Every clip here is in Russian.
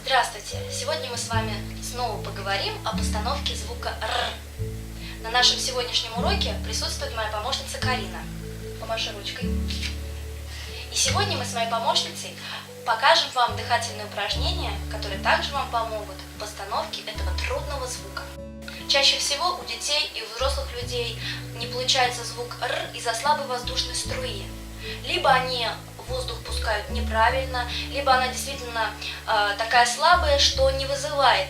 Здравствуйте! Сегодня мы с вами снова поговорим о постановке звука «р». На нашем сегодняшнем уроке присутствует моя помощница Карина. Помаши ручкой. И сегодня мы с моей помощницей покажем вам дыхательные упражнения, которые также вам помогут в постановке этого трудного звука. Чаще всего у детей и у взрослых людей не получается звук «р» из-за слабой воздушной струи. Либо они воздух пускают неправильно, либо она действительно такая слабая, что не вызывает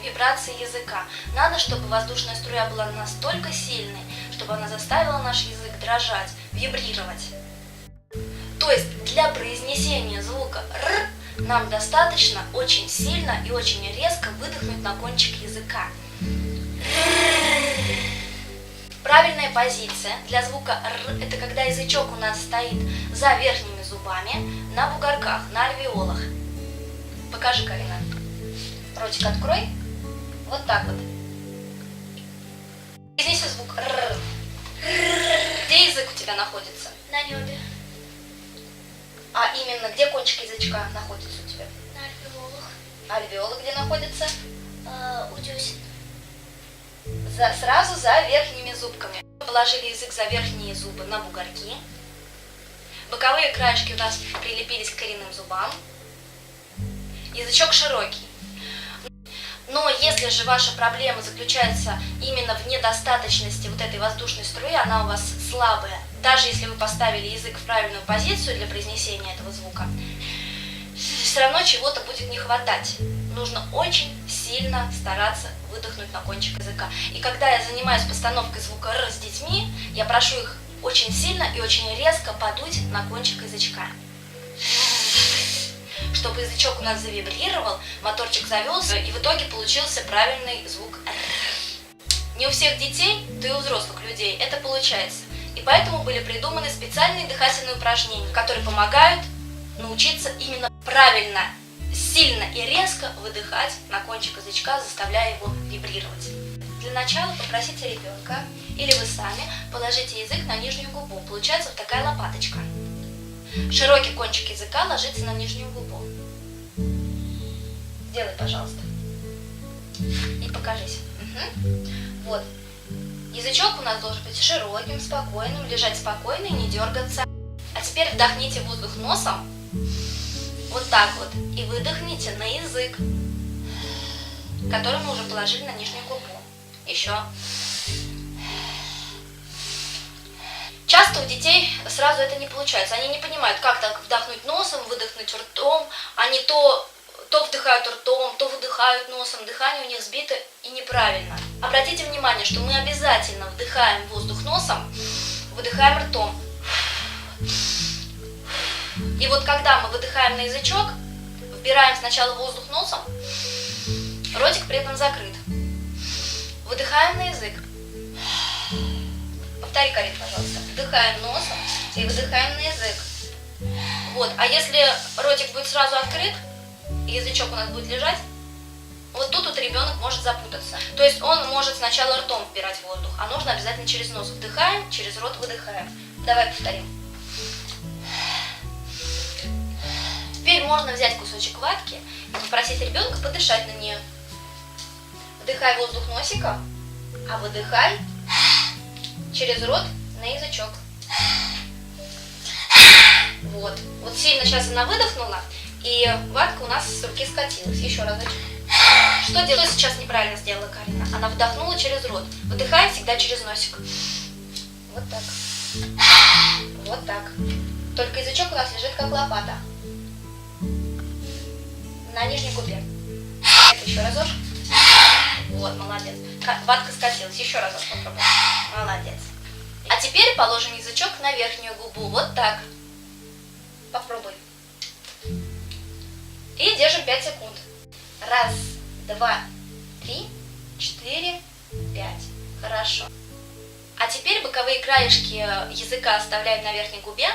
вибрации языка. Надо, чтобы воздушная струя была настолько сильной, чтобы она заставила наш язык дрожать, вибрировать. То есть для произнесения звука «р» нам достаточно очень сильно и очень резко выдохнуть на кончик языка. Правильная позиция для звука «р» – это когда язычок у нас стоит за верхними зубами, на бугорках, на альвеолах. Покажи, Карина. Ротик открой. Вот так вот. Произнеси звук «р». Где язык у тебя находится? На небе. А именно, где кончик язычка находится у тебя? На альвеолах. Альвеолы где находятся? У десен. Сразу за верхними зубками. Положили язык за верхние зубы на бугорки. Боковые краешки у нас прилепились к коренным зубам. Язычок широкий. Но если же ваша проблема заключается именно в недостаточности вот этой воздушной струи, она у вас слабая, даже если вы поставили язык в правильную позицию для произнесения этого звука, все равно чего-то будет не хватать. Нужно очень сильно стараться выдохнуть на кончик языка. И когда я занимаюсь постановкой звука «р» с детьми, я прошу их очень сильно и очень резко подуть на кончик язычка. Чтобы язычок у нас завибрировал, моторчик завелся, и в итоге получился правильный звук «р». Не у всех детей, да и у взрослых людей это получается. И поэтому были придуманы специальные дыхательные упражнения, которые помогают научиться именно правильно, сильно и резко выдыхать на кончик язычка, заставляя его вибрировать. Для начала попросите ребенка или вы сами положите язык на нижнюю губу. Получается вот такая лопаточка. Широкий кончик языка ложится на нижнюю губу. Сделай, пожалуйста. И покажись. Угу. Вот. Язычок у нас должен быть широким, спокойным, лежать спокойно и не дергаться. А теперь вдохните воздух носом. Вот так вот. И выдохните на язык, который мы уже положили на нижнюю губу. Еще. Часто у детей сразу это не получается. Они не понимают, как так вдохнуть носом, выдохнуть ртом. Они то вдыхают ртом, то выдыхают носом. Дыхание у них сбито и неправильно. Обратите внимание, что мы обязательно вдыхаем воздух носом, выдыхаем ртом. И вот когда мы выдыхаем на язычок, вбираем сначала воздух носом, ротик при этом закрыт. Выдыхаем на язык. Повтори, Карин, пожалуйста. Вдыхаем носом и выдыхаем на язык. Вот. А если ротик будет сразу открыт, и язычок у нас будет лежать, вот тут вот ребенок может запутаться. То есть он может сначала ртом вбирать воздух, а нужно обязательно через нос вдыхаем, через рот выдыхаем. Давай повторим. Теперь можно взять кусочек ватки и попросить ребенка подышать на нее. Вдыхай воздух носиком, а выдыхай через рот на язычок. Вот. Вот сильно сейчас она выдохнула, и ватка у нас с руки скатилась. Еще разочек. Что делать? Сейчас неправильно сделала Карина. Она вдохнула через рот. Выдыхаем всегда через носик. Вот так. Вот так. Только язычок у нас лежит как лопата. На нижней губе. Это еще разок. Вот, молодец. Ватка скатилась. Еще разок попробуем. Молодец. А теперь положим язычок на верхнюю губу. Вот так. Попробуй. И держим 5 секунд. 1, 2, 3, 4, 5. Хорошо. А теперь боковые краешки языка оставляем на верхней губе,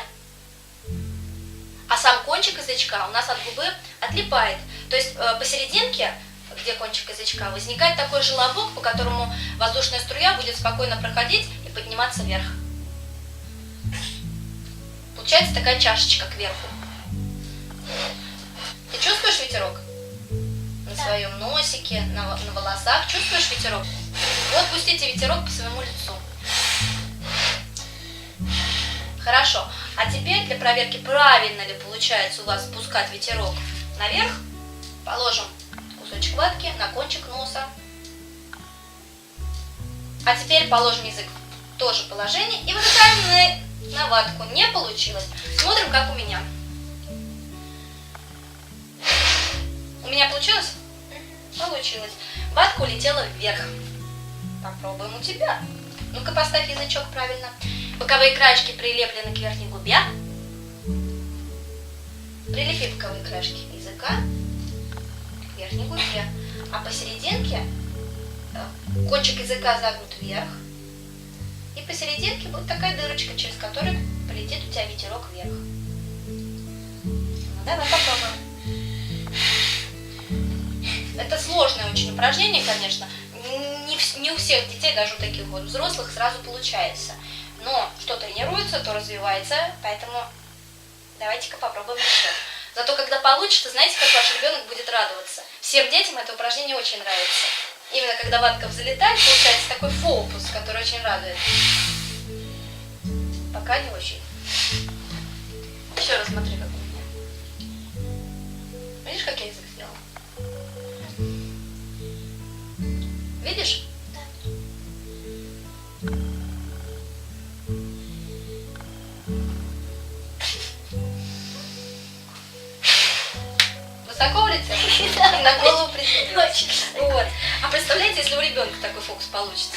а сам кончик язычка у нас от губы отлипает. То есть посерединке, где кончик язычка, возникает такой желобок, по которому воздушная струя будет спокойно проходить и подниматься вверх. Получается такая чашечка кверху. Ты чувствуешь ветерок? на своем носике, на волосах. Чувствуешь ветерок? Вот пустите ветерок по своему лицу. Хорошо. А теперь для проверки, правильно ли получается у вас спускать ветерок наверх, положим кусочек ватки на кончик носа. А теперь положим язык в то же положение и выдыхаем на ватку. Не получилось. Смотрим, как у меня. У меня получилось? Получилось. Ватка улетела вверх. Попробуем у тебя. Ну-ка, поставь язычок правильно. Боковые краешки прилеплены к верхней губе. Прилепи боковые краешки языка к верхней губе. А посерединке кончик языка загнут вверх. И посерединке будет такая дырочка, через которую полетит у тебя ветерок вверх. Ну, давай попробуем. Это сложное очень упражнение, конечно. Не у всех детей, даже у таких вот взрослых, сразу получается. Но что тренируется, то развивается, поэтому давайте-ка попробуем еще. Зато когда получится, знаете, как ваш ребенок будет радоваться. Всем детям это упражнение очень нравится. Именно когда ватка взлетает, получается такой фокус, который очень радует. Пока не очень. Еще раз смотри, как у меня. Видишь, как я язык сделала? Видишь? Да. Высоко улетел? На голову приземлилась. Вот. А представляете, если у ребенка такой фокус получится,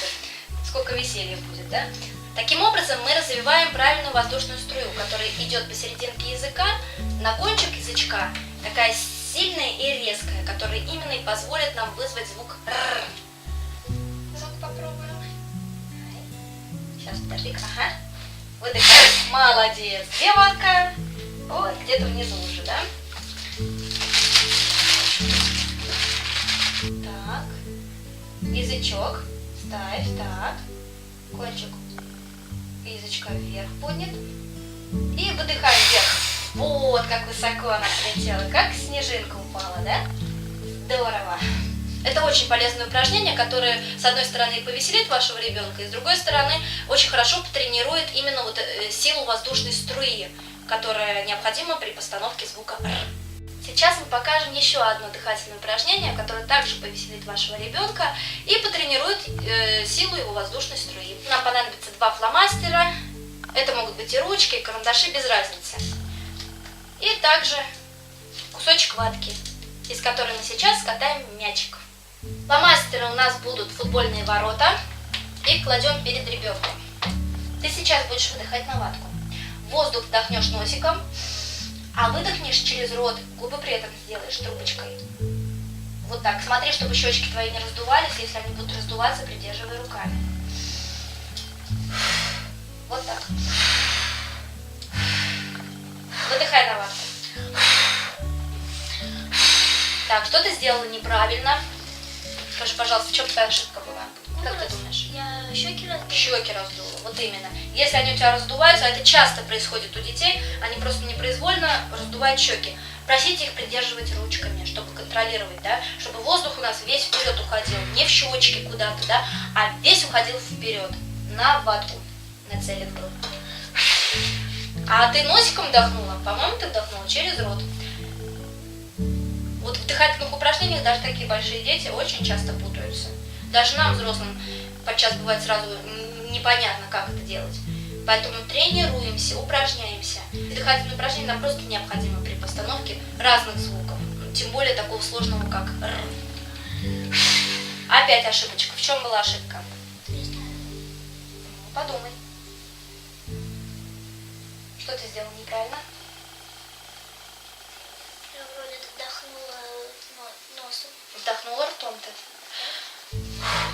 сколько веселья будет, да? Таким образом мы развиваем правильную воздушную струю, которая идет посерединке языка, на кончик язычка, такая сильная и резкая, которая именно и позволит нам вызвать звук «р». Звук попробуем. Сейчас, подожди-ка, ага. Выдыхай. Молодец. Где ватка? Вот, где-то внизу уже, да? Так. Язычок. Ставь, так. Кончик язычка вверх поднят. И выдыхаем вверх. Вот, как высоко она полетела. Как снежинка упала, да? Здорово. Это очень полезное упражнение, которое, с одной стороны, повеселит вашего ребенка, и с другой стороны, очень хорошо потренирует именно вот силу воздушной струи, которая необходима при постановке звука «р». Сейчас мы покажем еще одно дыхательное упражнение, которое также повеселит вашего ребенка и потренирует силу его воздушной струи. Нам понадобится 2 фломастера, это могут быть и ручки, и карандаши, без разницы. И также кусочек ватки, из которой мы сейчас скатаем мячик. Фломастеры у нас будут футбольные ворота, их кладем перед ребенком. Ты сейчас будешь выдыхать на ватку. Воздух вдохнешь носиком, а выдохнешь через рот, губы при этом сделаешь трубочкой. Вот так. Смотри, чтобы щечки твои не раздувались. Если они будут раздуваться, придерживай руками. Вот так. Выдыхай на ватку. Так, что ты сделала неправильно? Скажи, пожалуйста, в чем твоя ошибка была? Как ты думаешь? Я щеки раздула. Щеки раздула, вот именно. Если они у тебя раздуваются, а это часто происходит у детей, они просто непроизвольно раздувают щеки. Просите их придерживать ручками, чтобы контролировать, да, чтобы воздух у нас весь вперед уходил, не в щечки куда-то, да, а весь уходил вперед, на ватку нацелен был. А ты носиком вдохнула? По-моему, ты вдохнула через рот. Вот в дыхательных упражнениях даже такие большие дети очень часто путаются. Даже нам, взрослым, подчас бывает сразу непонятно, как это делать. Поэтому тренируемся, упражняемся. И дыхательные упражнения нам просто необходимы при постановке разных звуков. Тем более такого сложного, как «р». Опять ошибочка. В чем была ошибка? Не знаю. Подумай. Что ты сделал неправильно? Я вроде вдохнула носом. Вдохнула ртом ты.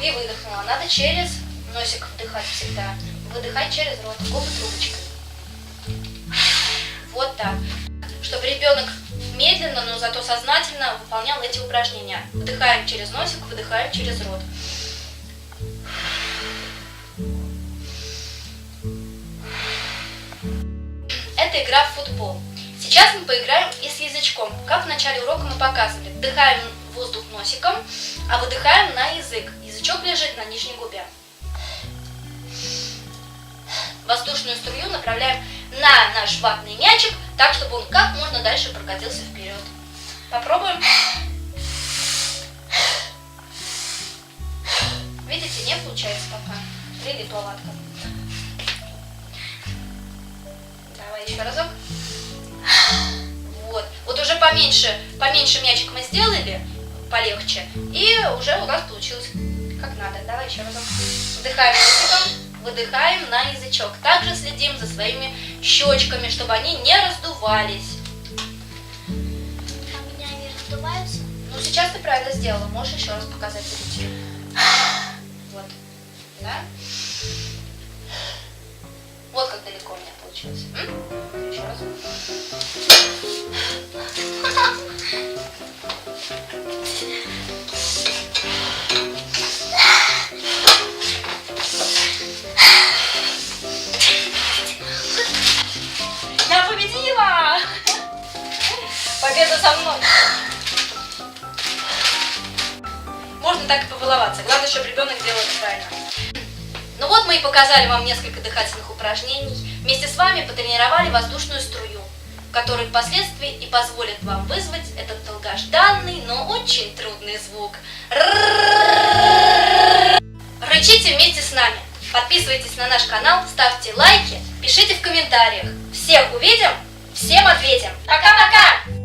И выдохнула. Надо через носик вдыхать всегда. Выдыхать через рот, губы трубочкой. Вот так. Чтобы ребенок медленно, но зато сознательно выполнял эти упражнения. Вдыхаем через носик, выдыхаем через рот. Это игра в футбол. Сейчас мы поиграем и с язычком. Как в начале урока мы показывали. Вдыхаем воздух носиком, а выдыхаем на язык. Язычок лежит на нижней губе. Воздушную струю направляем на наш ватный мячик, так, чтобы он как можно дальше прокатился вперед. Попробуем. Видите, не получается пока. Прилипла ватка. Давай еще разок. Вот. Вот уже поменьше мячик мы сделали, полегче. И уже у нас получилось как надо. Давай еще разок. Вдыхаем носиком, выдыхаем на язычок. Также следим за своими щечками, чтобы они не раздувались. А у меня они раздуваются? Ну, сейчас ты правильно сделала. Можешь еще раз показать зрителю. Вот. Да? Вот как далеко у меня получилось. Еще раз. Я победила! Победа со мной! Можно так и побаловаться. Главное, чтобы ребенок делал это правильно. Ну вот мы и показали вам несколько дыхательных упражнений. Вместе с вами потренировали воздушную струю, которая впоследствии и позволит вам вызвать этот долгожданный, но очень трудный звук. Рычите вместе с нами. Подписывайтесь на наш канал, ставьте лайки, пишите в комментариях. Всех увидим, всем ответим. Пока-пока!